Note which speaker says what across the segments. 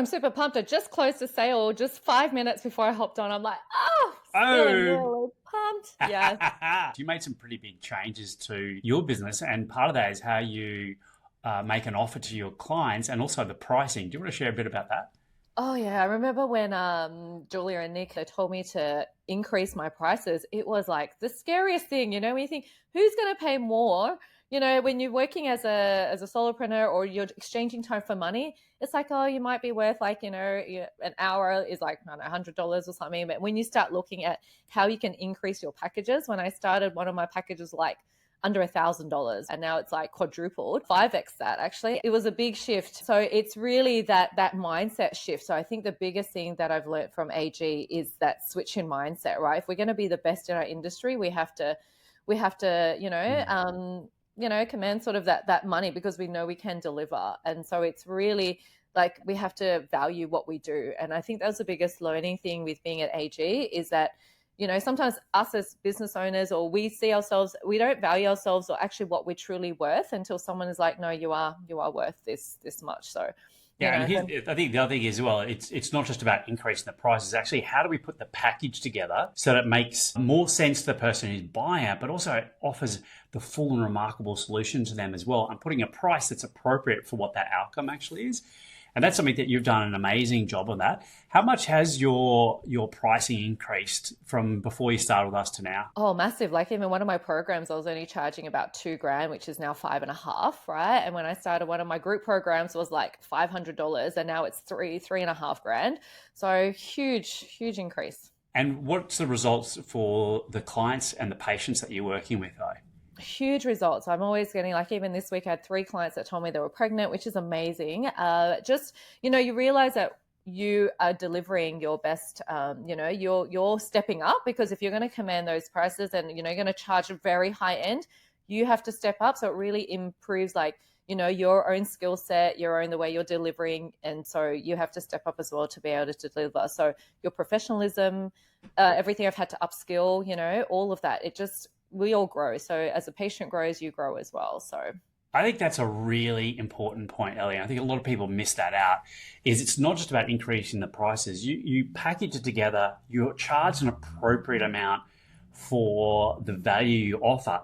Speaker 1: I'm super pumped. I just closed a sale just 5 minutes before I hopped on. I'm like, oh, feeling
Speaker 2: Oh,
Speaker 1: really pumped. Yeah.
Speaker 2: you made some pretty big changes to your business, and part of that is how you make an offer to your clients and also the pricing. Do you want to share a bit about that?
Speaker 1: Oh yeah, I remember when Julia and Nick told me to increase my prices. It was like the scariest thing, when you think who's going to pay more, when you're working as a solopreneur or you're exchanging time for money, it's like, oh, you might be worth like, an hour is like, I don't know, $100 or something. But when you start looking at how you can increase your packages, when I started one of my packages like under $1,000 and now it's like quadrupled, 5x that. Actually, it was a big shift. So it's really that mindset shift. So I think the biggest thing that I've learned from AG is that switch in mindset, right? If we're going to be the best in our industry, we have to
Speaker 2: Mm.
Speaker 1: command sort of that money because we know we can deliver. And so it's really like we have to value what we do. And I think that's the biggest learning thing with being at AG is that sometimes us as business owners, or we don't value ourselves or actually what we're truly worth until someone is like, no, you are worth this much. So,
Speaker 2: Yeah, and
Speaker 1: then
Speaker 2: I think the other thing is as well, it's not just about increasing the prices. Actually, how do we put the package together so that it makes more sense to the person who's buying it, but also it offers the full and remarkable solution to them as well, and putting a price that's appropriate for what that outcome actually is. And that's something that you've done an amazing job on that. How much has your pricing increased from before you started with us to now?
Speaker 1: oh, massive. Like even one of my programs, I was only charging about 2 grand, which is now five and a half, right? And when I started one of my group programs was like $500 and now it's three and a half grand. So huge, huge increase.
Speaker 2: And what's the results for the clients and the patients that you're working with, though?
Speaker 1: Huge results. I'm always getting like even this week I had 3 clients that told me they were pregnant, which is amazing. Just you realize that you are delivering your best. You're stepping up because if you're going to command those prices and you're going to charge a very high end, you have to step up. So it really improves like your own skill set, your own the way you're delivering, and so you have to step up as well to be able to deliver. So your professionalism, everything I've had to upskill, all of that. It just we all grow. So as a patient grows, you grow as well. So
Speaker 2: I think that's a really important point, Ellie. I think a lot of people miss that out. Is it's not just about increasing the prices. You package it together. You charge an appropriate amount for the value you offer,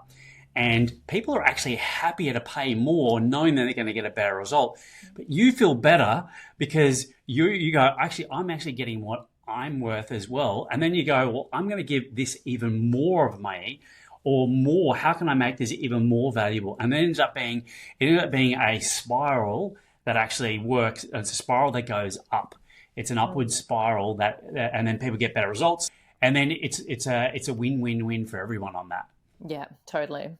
Speaker 2: and people are actually happier to pay more, knowing that they're going to get a better result. But you feel better because you go, actually, I'm actually getting what I'm worth as well. And then you go, well, I'm going to give this even more of money or more. How can I make this even more valuable? And then it ends up being a spiral that actually works. It's a spiral that goes up. It's an upward spiral and then people get better results. And then it's a win-win-win for everyone on that.
Speaker 1: yeah, totally.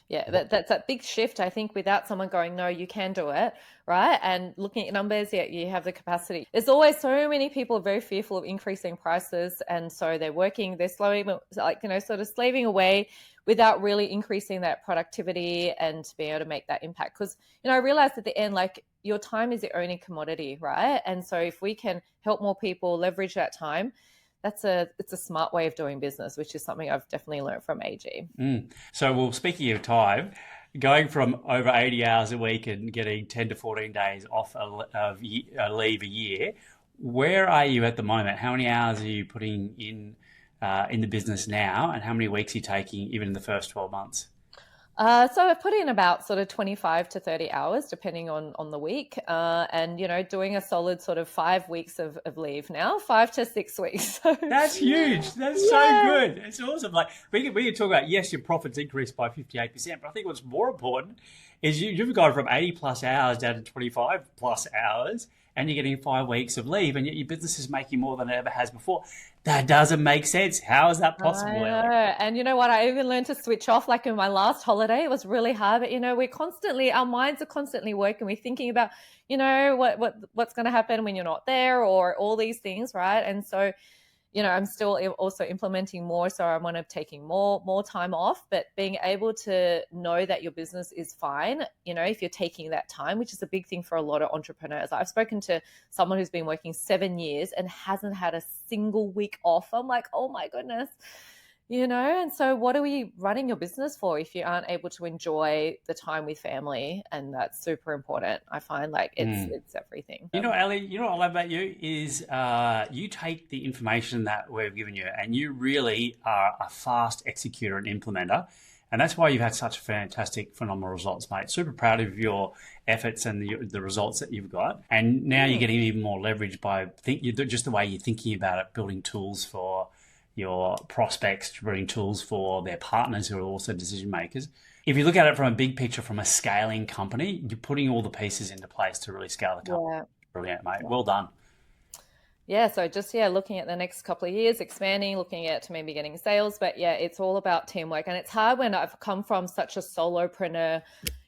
Speaker 1: Yeah, that's that big shift. I think without someone going, no, you can do it, right? And looking at numbers, yeah, you have the capacity. There's always so many people very fearful of increasing prices, and so they're slowing, like sort of slaving away without really increasing that productivity and being able to make that impact. Because I realized at the end, like your time is the only commodity, right? And so if we can help more people leverage that time, it's a smart way of doing business, which is something I've definitely learned from AG.
Speaker 2: Mm. So, well, speaking of time, going from over 80 hours a week and getting 10 to 14 days off of leave a year, where are you at the moment? How many hours are you putting in the business now, and how many weeks are you taking even in the first 12 months?
Speaker 1: So I've put in about sort of 25 to 30 hours, depending on the week, and doing a solid sort of 5 weeks of leave now, 5 to 6 weeks. So
Speaker 2: That's huge. That's so
Speaker 1: yeah,
Speaker 2: good. It's awesome. Like we can talk about, yes, your profits increased by 58%, but I think what's more important is you've gone from 80 plus hours down to 25 plus hours, and you're getting 5 weeks of leave, and yet your business is making more than it ever has before. That doesn't make sense. How is that
Speaker 1: I
Speaker 2: possible, Ellie?
Speaker 1: know. And you know what? I even learned to switch off. Like in my last holiday, it was really hard. But our minds are constantly working. We're thinking about, what's going to happen when you're not there, or all these things, right? And so I'm still also implementing more. So I'm one of taking more time off, but being able to know that your business is fine, if you're taking that time, which is a big thing for a lot of entrepreneurs. I've spoken to someone who's been working 7 years and hasn't had a single week off. I'm like, oh my goodness. And so what are we running your business for if you aren't able to enjoy the time with family? And that's super important. I find like it's
Speaker 2: Mm.
Speaker 1: it's everything.
Speaker 2: You know, Ali, you know what I love about you is you take the information that we've given you and you really are a fast executor and implementer. And that's why you've had such fantastic, phenomenal results, mate. Super proud of your efforts and the results that you've got. And now you're
Speaker 1: Hmm.
Speaker 2: getting even more leverage by just the way you're thinking about it, building tools for your prospects, building tools for their partners who are also decision makers. If you look at it from a big picture, from a scaling company, you're putting all the pieces into place to really scale the company.
Speaker 1: Yeah.
Speaker 2: Brilliant, mate. Well done.
Speaker 1: Yeah, so just yeah, looking at the next couple of years, expanding, looking at maybe getting sales, but yeah, it's all about teamwork, and it's hard when I've come from such a solopreneur,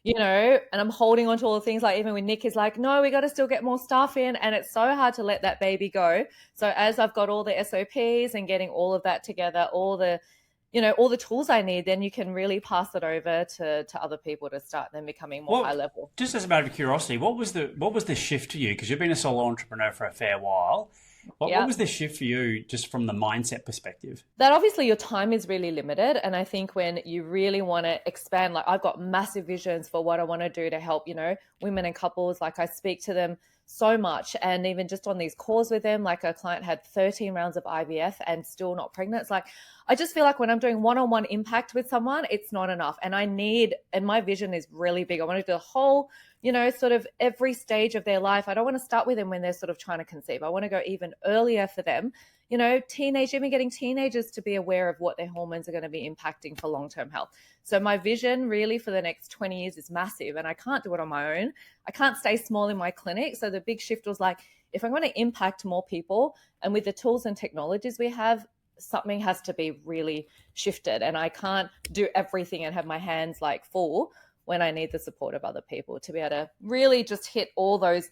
Speaker 1: and I'm holding on to all the things. Like even when Nick is like, "No, we got to still get more stuff in," and it's so hard to let that baby go. So as I've got all the SOPs and getting all of that together, all the tools I need, then you can really pass it over to other people to start then becoming more high
Speaker 2: Well,
Speaker 1: level.
Speaker 2: just as a matter of curiosity, what was the shift to you? Because you've been a solo entrepreneur for a fair while. What
Speaker 1: Yeah.
Speaker 2: was the shift for you, just from the mindset perspective?
Speaker 1: That obviously your time is really limited. And I think when you really want to expand, like I've got massive visions for what I want to do to help, women and couples. Like I speak to them so much. And even just on these calls with them, like a client had 13 rounds of IVF and still not pregnant. It's like, I just feel like when I'm doing one on one impact with someone, it's not enough. And my vision is really big. I want to do the whole, sort of every stage of their life. I don't want to start with them when they're sort of trying to conceive. I want to go even earlier for them, even getting teenagers to be aware of what their hormones are going to be impacting for long-term health. So my vision really for the next 20 years is massive, and I can't do it on my own. I can't stay small in my clinic. So the big shift was like, if I'm going to impact more people and with the tools and technologies we have, something has to be really shifted. And I can't do everything and have my hands like full when I need the support of other people to be able to really just hit all those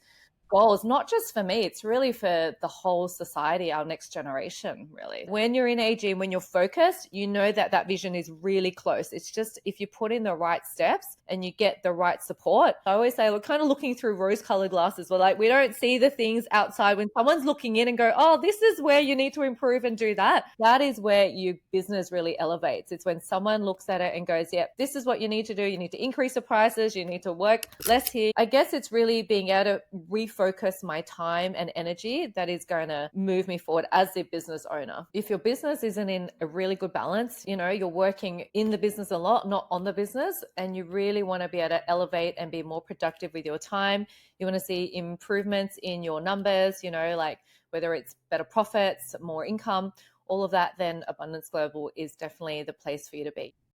Speaker 1: goals, not just for me, it's really for the whole society, our next generation, really. When you're in AG and when you're focused, you know that that vision is really close. It's just if you put in the right steps and you get the right support. I always say we're kind of looking through rose-colored glasses. We're like, we don't see the things outside when someone's looking in and go, oh, this is where you need to improve and do that. That is where your business really elevates. It's when someone looks at it and goes, yeah, this is what you need to do. You need to increase the prices. You need to work less here. I guess it's really being able to refocus my time and energy that is going to move me forward as the business owner. If your business isn't in a really good balance, you're working in the business a lot, not on the business, and you really want to be able to elevate and be more productive with your time. You want to see improvements in your numbers, like whether it's better profits, more income, all of that, then Abundance Global is definitely the place for you to be.